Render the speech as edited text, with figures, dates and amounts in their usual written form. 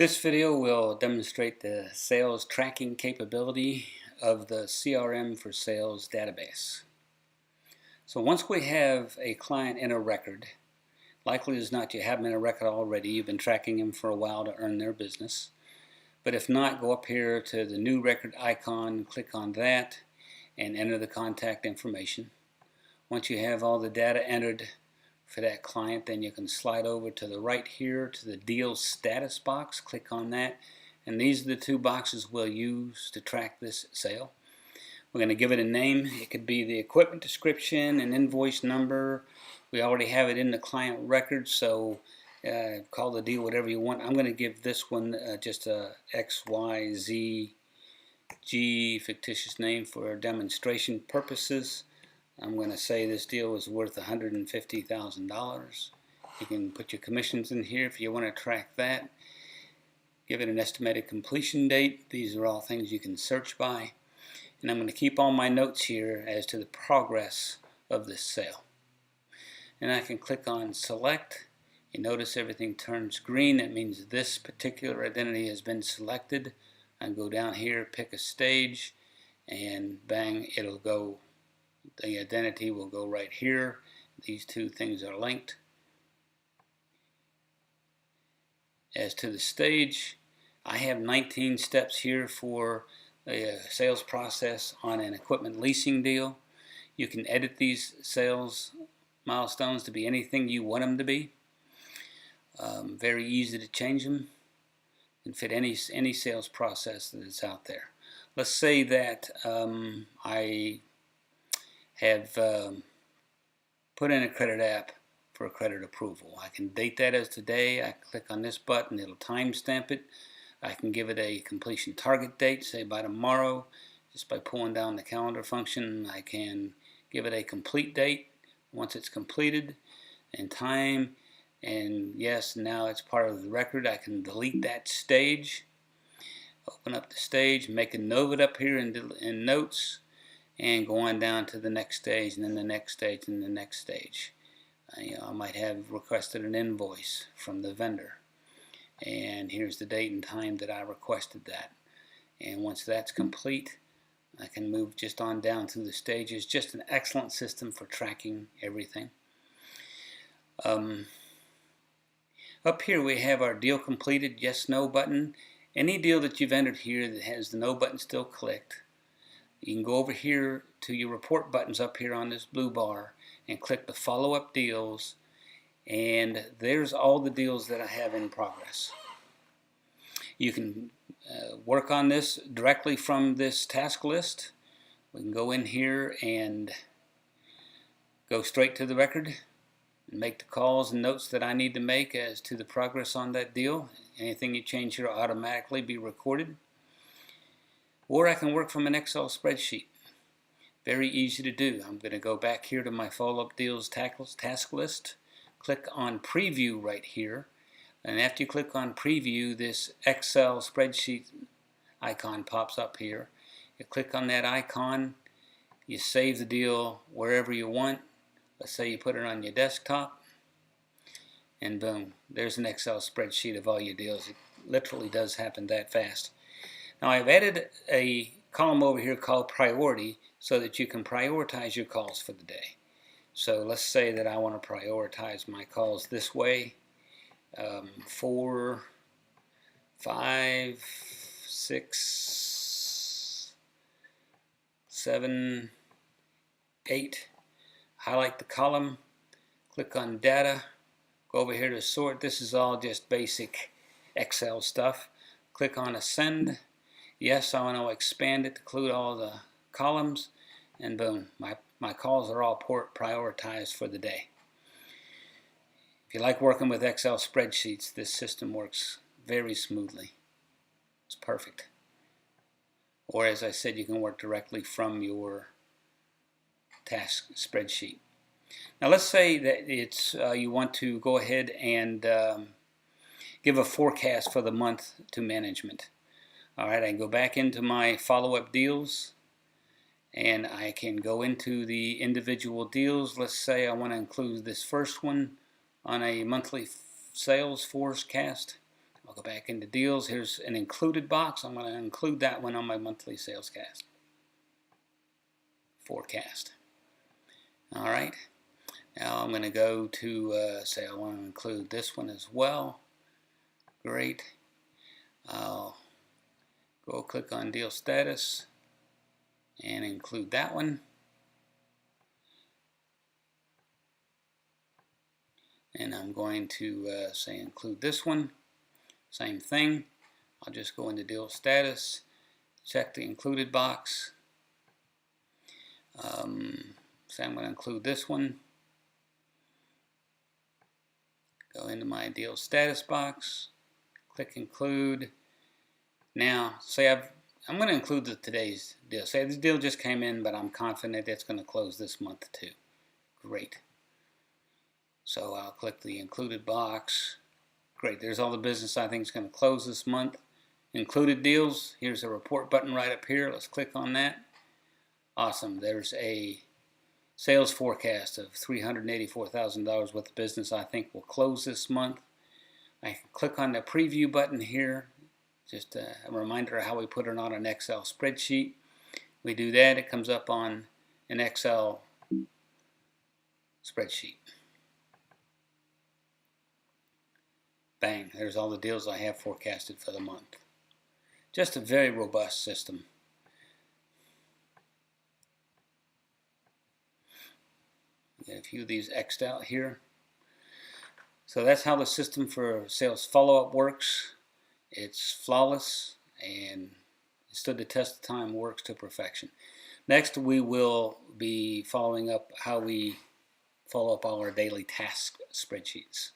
This video will demonstrate the sales tracking capability of the CRM4Sales database. So once we have a client in a record, likely as not you have them in a record already, you've been tracking them for a while to earn their business. But if not, go up here to the new record icon, click on that, and enter the contact information. Once you have all the data entered for that client, then you can slide over to the right here to the deal status box, click on that, and these are the two boxes we'll use to track this sale. We're going to give it a name. It could be the equipment description, an invoice number. We already have it in the client record, so call the deal whatever you want. I'm going to give this one just a XYZG fictitious name for demonstration purposes. I'm going to say this deal is worth $150,000. You can put your commissions in here if you want to track that. Give it an estimated completion date. These are all things you can search by. And I'm going to keep all my notes here as to the progress of this sale. And I can click on select. You notice everything turns green. That means this particular identity has been selected. I can go down here, pick a stage, and bang, it'll go. The identity will go right here. These two things are linked. As to the stage, I have 19 steps here for a sales process on an equipment leasing deal. You can edit these sales milestones to be anything you want them to be. Very easy to change them and fit any sales process that is out there. Let's say that I have put in a credit app for a credit approval. I can date that as today. I click on this button, it'll timestamp it. I can give it a completion target date, say by tomorrow. Just by pulling down the calendar function, I can give it a complete date once it's completed and time. And yes, now it's part of the record. I can delete that stage, open up the stage, make a note of it up here in notes, and go on down to the next stage, and then the next stage, and the next stage. I might have requested an invoice from the vendor, and here's the date and time that I requested that. And once that's complete, I can move just on down through the stages. Just an excellent system for tracking everything. Up here we have our deal completed, yes, no button. Any deal that you've entered here that has the no button still clicked, you can go over here to your report buttons up here on this blue bar and click the follow-up deals, and there's all the deals that I have in progress. You can work on this directly from this task list. We can go in here and go straight to the record and make the calls and notes that I need to make as to the progress on that deal. Anything you change here will automatically be recorded. Or I can work from an Excel spreadsheet. Very easy to do. I'm going to go back here to my follow-up deals task list. Click on preview right here. And after you click on preview, this Excel spreadsheet icon pops up here. You click on that icon. You save the deal wherever you want. Let's say you put it on your desktop. And boom, there's an Excel spreadsheet of all your deals. It literally does happen that fast. Now I've added a column over here called priority so that you can prioritize your calls for the day. So let's say that I want to prioritize my calls this way. 4, 5, 6, 7, 8. Highlight the column, click on data, go over here to sort. This is all just basic Excel stuff. Click on ascend. Yes, I want to expand it to include all the columns, and boom, my calls are all prioritized for the day. If you like working with Excel spreadsheets, this system works very smoothly. It's perfect. Or as I said, you can work directly from your task spreadsheet. Now let's say that it's you want to go ahead and give a forecast for the month to management. Alright, I can go back into my follow-up deals, and I can go into the individual deals. Let's say I want to include this first one on a monthly sales forecast. I'll go back into deals. Here's an included box. I'm going to include that one on my monthly sales forecast. All right. Now I'm going to go to say I want to include this one as well. Great. I'll go click on deal status and include that one. And I'm going to say include this one. Same thing. I'll just go into deal status, check the included box. So I'm going to include this one. Go into my deal status box, click include. Now, say I'm going to include today's deal. Say this deal just came in, but I'm confident it's going to close this month too. Great. So I'll click the included box. Great, there's all the business I think is going to close this month. Included deals, here's a report button right up here. Let's click on that. Awesome, there's a sales forecast of $384,000 worth of business I think will close this month. I can click on the preview button here. Just a reminder of how we put it on an Excel spreadsheet. We do that, it comes up on an Excel spreadsheet. Bang, there's all the deals I have forecasted for the month. Just a very robust system. Get a few of these X'd out here. So that's how the system for sales follow-up works. It's flawless and it stood the test of time, works to perfection. Next we will be following up how we follow up all our daily task spreadsheets.